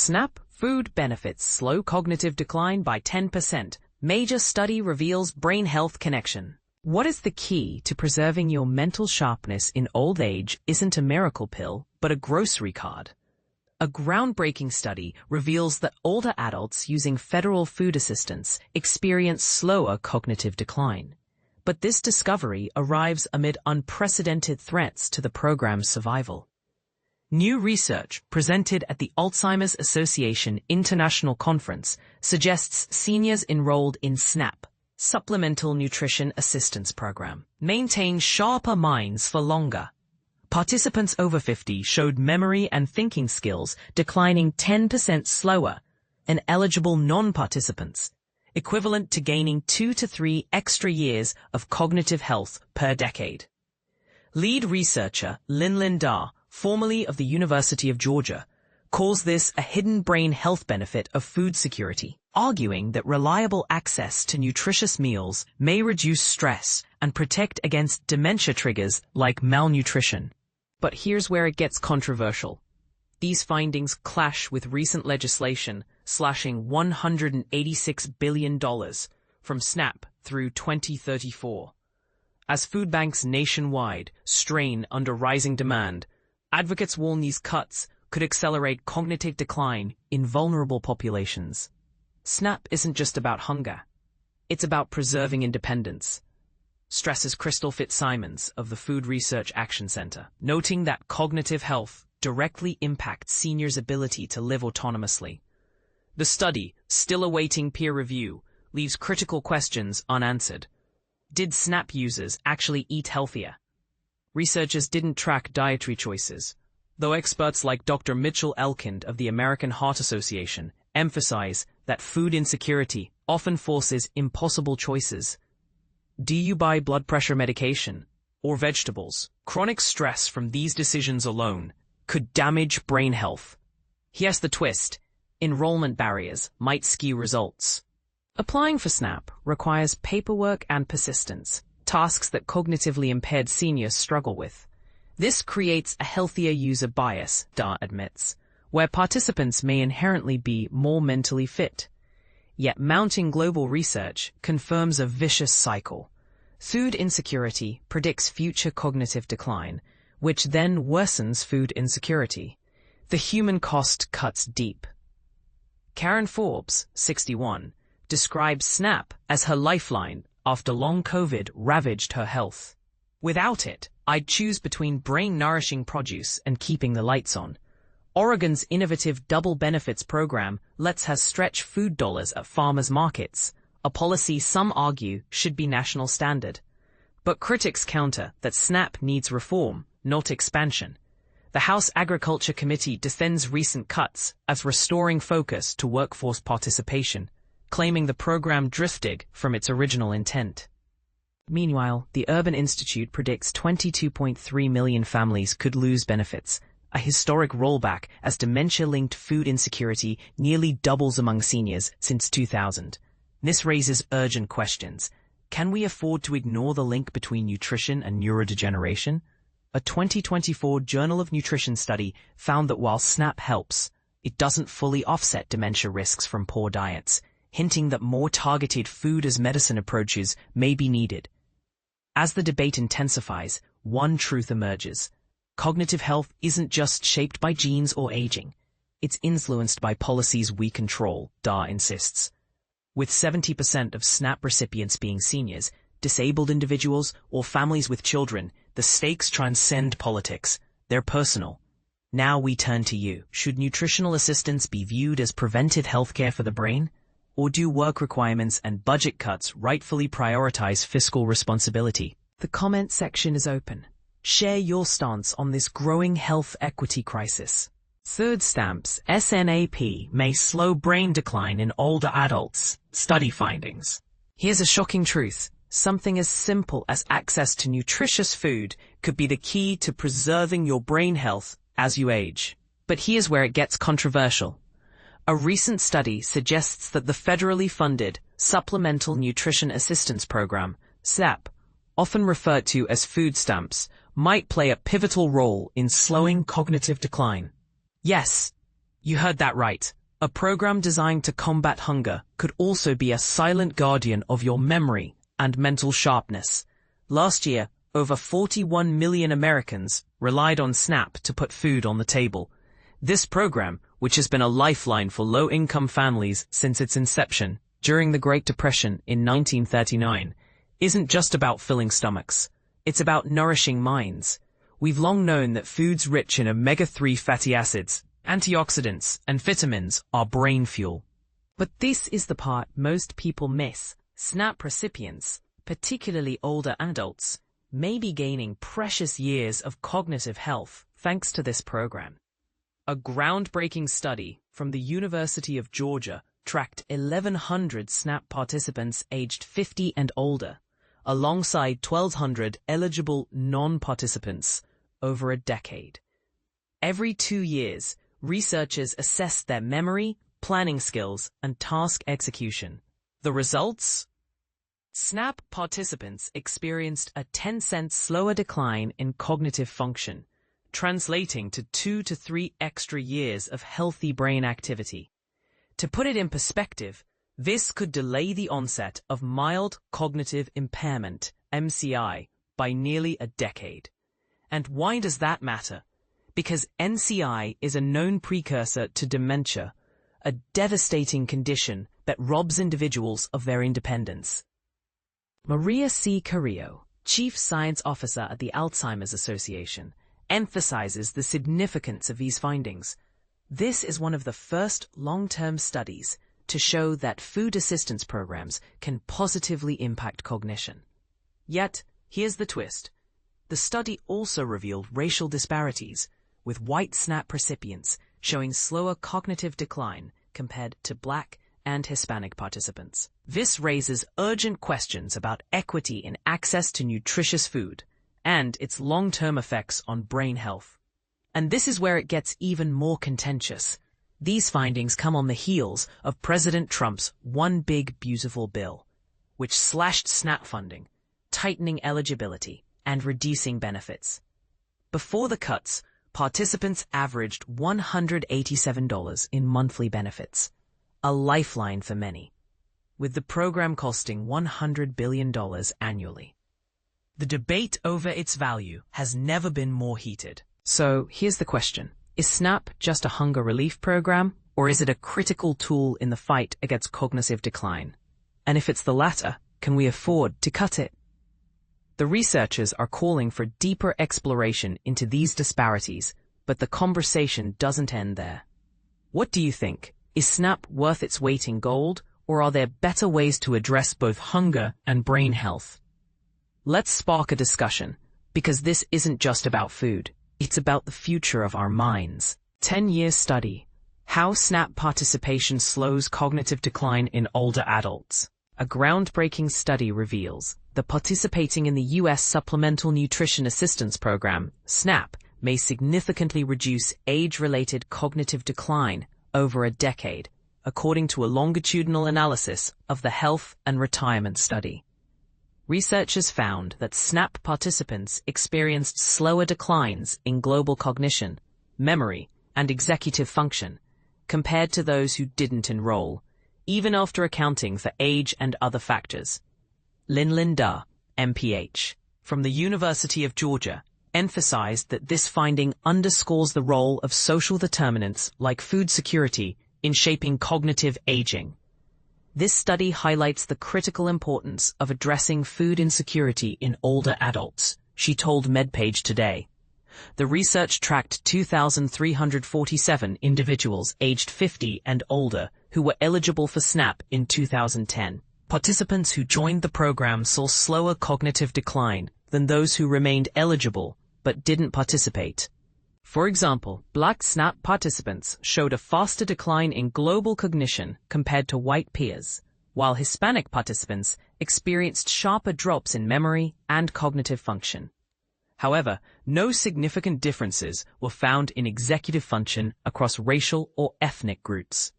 SNAP food benefits slow cognitive decline by 10%. Major study reveals brain health connection. What is the key to preserving your mental sharpness in old age isn't a miracle pill, but a grocery card. A groundbreaking study reveals that older adults using federal food assistance experience slower cognitive decline. But this discovery arrives amid unprecedented threats to the program's survival. New research presented at the Alzheimer's Association International Conference suggests seniors enrolled in SNAP, Supplemental Nutrition Assistance Program, maintain sharper minds for longer. Participants over 50 showed memory and thinking skills declining 10% slower than eligible non-participants, equivalent to gaining 2 to 3 extra years of cognitive health per decade. Lead researcher Lin Da, formerly of the University of Georgia, calls this a hidden brain health benefit of food security, arguing that reliable access to nutritious meals may reduce stress and protect against dementia triggers like malnutrition. But here's where it gets controversial. These findings clash with recent legislation slashing $186 billion from SNAP through 2034. As food banks nationwide strain under rising demand, advocates warn these cuts could accelerate cognitive decline in vulnerable populations. SNAP isn't just about hunger. It's about preserving independence, stresses Crystal Fitzsimons of the Food Research Action Center, noting that cognitive health directly impacts seniors' ability to live autonomously. The study, still awaiting peer review, leaves critical questions unanswered. Did SNAP users actually eat healthier? Researchers didn't track dietary choices, though experts like Dr. Mitchell Elkind of the American Heart Association emphasize that food insecurity often forces impossible choices. Do you buy blood pressure medication or vegetables? Chronic stress from these decisions alone could damage brain health. Here's the twist. Enrollment barriers might skew results. Applying for SNAP requires paperwork and persistence, tasks that cognitively impaired seniors struggle with. This creates a healthier user bias, Da admits, where participants may inherently be more mentally fit. Yet mounting global research confirms a vicious cycle. Food insecurity predicts future cognitive decline, which then worsens food insecurity. The human cost cuts deep. Karen Forbes, 61, describes SNAP as her lifeline after long COVID ravaged her health. Without it, I'd choose between brain-nourishing produce and keeping the lights on. Oregon's innovative double benefits program lets her stretch food dollars at farmers' markets, a policy some argue should be national standard. But critics counter that SNAP needs reform, not expansion. The House Agriculture Committee defends recent cuts as restoring focus to workforce participation, claiming the program drifted from its original intent. Meanwhile, the Urban Institute predicts 22.3 million families could lose benefits, a historic rollback as dementia-linked food insecurity nearly doubles among seniors since 2000. This raises urgent questions. Can we afford to ignore the link between nutrition and neurodegeneration? A 2024 Journal of Nutrition study found that while SNAP helps, it doesn't fully offset dementia risks from poor diets, hinting that more targeted food as medicine approaches may be needed. As the debate intensifies, one truth emerges. Cognitive health isn't just shaped by genes or aging. It's influenced by policies we control, Da insists. With 70% of SNAP recipients being seniors, disabled individuals, or families with children, the stakes transcend politics. They're personal. Now we turn to you. Should nutritional assistance be viewed as preventive healthcare for the brain? Or do work requirements and budget cuts rightfully prioritize fiscal responsibility? The comment section is open. Share your stance on this growing health equity crisis. Food stamps, SNAP, may slow brain decline in older adults. Study findings. Here's a shocking truth. Something as simple as access to nutritious food could be the key to preserving your brain health as you age. But here's where it gets controversial. A recent study suggests that the federally funded Supplemental Nutrition Assistance Program, SNAP, often referred to as food stamps, might play a pivotal role in slowing cognitive decline. Yes, you heard that right. A program designed to combat hunger could also be a silent guardian of your memory and mental sharpness. Last year, over 41 million Americans relied on SNAP to put food on the table. This program, which has been a lifeline for low-income families since its inception during the Great Depression in 1939, isn't just about filling stomachs. It's about nourishing minds. We've long known that foods rich in omega-3 fatty acids, antioxidants, and vitamins are brain fuel. But this is the part most people miss. SNAP recipients, particularly older adults, may be gaining precious years of cognitive health thanks to this program. A groundbreaking study from the University of Georgia tracked 1,100 SNAP participants aged 50 and older, alongside 1,200 eligible non-participants over a decade. Every 2 years, researchers assessed their memory, planning skills, and task execution. The results? SNAP participants experienced a 10% slower decline in cognitive function, translating to 2 to 3 extra years of healthy brain activity. To put it in perspective, this could delay the onset of mild cognitive impairment, MCI, by nearly a decade. And why does that matter? Because MCI is a known precursor to dementia, a devastating condition that robs individuals of their independence. Maria C. Carrillo, Chief Science Officer at the Alzheimer's Association, emphasizes the significance of these findings. This is one of the first long-term studies to show that food assistance programs can positively impact cognition. Yet, here's the twist. The study also revealed racial disparities, with white SNAP recipients showing slower cognitive decline compared to Black and Hispanic participants. This raises urgent questions about equity in access to nutritious food and its long-term effects on brain health. And this is where it gets even more contentious. These findings come on the heels of President Trump's One Big Beautiful Bill, which slashed SNAP funding, tightening eligibility, and reducing benefits. Before the cuts, participants averaged $187 in monthly benefits, a lifeline for many, with the program costing $100 billion annually. The debate over its value has never been more heated. So here's the question. Is SNAP just a hunger relief program, or is it a critical tool in the fight against cognitive decline? And if it's the latter, can we afford to cut it? The researchers are calling for deeper exploration into these disparities, but the conversation doesn't end there. What do you think? Is SNAP worth its weight in gold, or are there better ways to address both hunger and brain health? Let's spark a discussion, because this isn't just about food. It's about the future of our minds. 10-year study. How SNAP participation slows cognitive decline in older adults. A groundbreaking study reveals that participating in the U.S. Supplemental Nutrition Assistance Program, SNAP, may significantly reduce age-related cognitive decline over a decade, according to a longitudinal analysis of the Health and Retirement Study. Researchers found that SNAP participants experienced slower declines in global cognition, memory, and executive function compared to those who didn't enroll, even after accounting for age and other factors. Lin Da, MPH, from the University of Georgia, emphasized that this finding underscores the role of social determinants like food security in shaping cognitive aging. This study highlights the critical importance of addressing food insecurity in older adults, she told MedPage Today. The research tracked 2,347 individuals aged 50 and older who were eligible for SNAP in 2010. Participants who joined the program saw slower cognitive decline than those who remained eligible but didn't participate. For example, Black SNAP participants showed a faster decline in global cognition compared to white peers, while Hispanic participants experienced sharper drops in memory and cognitive function. However, no significant differences were found in executive function across racial or ethnic groups.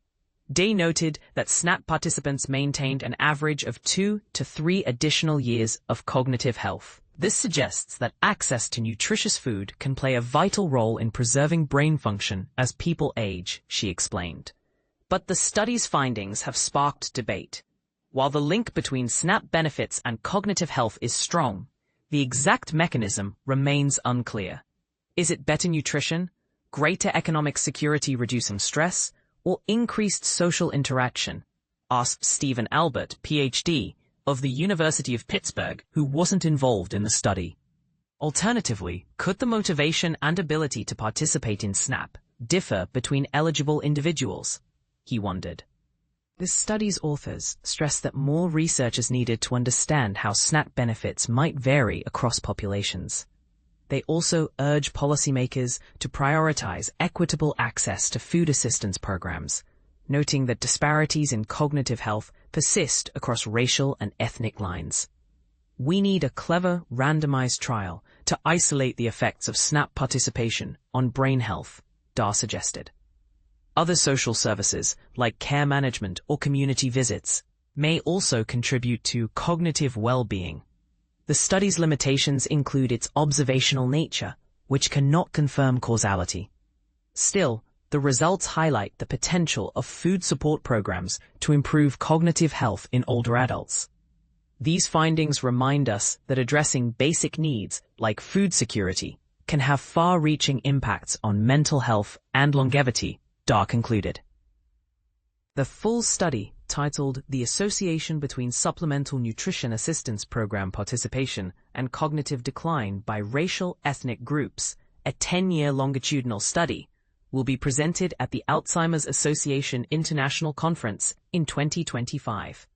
Day noted that SNAP participants maintained an average of 2 to 3 additional years of cognitive health. This suggests that access to nutritious food can play a vital role in preserving brain function as people age, she explained. But the study's findings have sparked debate. While the link between SNAP benefits and cognitive health is strong, the exact mechanism remains unclear. Is it better nutrition, greater economic security reducing stress, or increased social interaction? Asked Stephen Albert, PhD, of the University of Pittsburgh, who wasn't involved in the study. Alternatively, could the motivation and ability to participate in SNAP differ between eligible individuals? He wondered. The study's authors stress that more research is needed to understand how SNAP benefits might vary across populations. They also urge policymakers to prioritize equitable access to food assistance programs, noting that disparities in cognitive health persist across racial and ethnic lines. We need a clever, randomized trial to isolate the effects of SNAP participation on brain health, Dar suggested. Other social services, like care management or community visits, may also contribute to cognitive well-being. The study's limitations include its observational nature, which cannot confirm causality. Still, the results highlight the potential of food support programs to improve cognitive health in older adults. These findings remind us that addressing basic needs like food security can have far-reaching impacts on mental health and longevity, Dar concluded. The full study, titled The Association Between Supplemental Nutrition Assistance Program Participation and Cognitive Decline by Racial Ethnic Groups, a 10-year longitudinal study, will be presented at the Alzheimer's Association International Conference in 2025.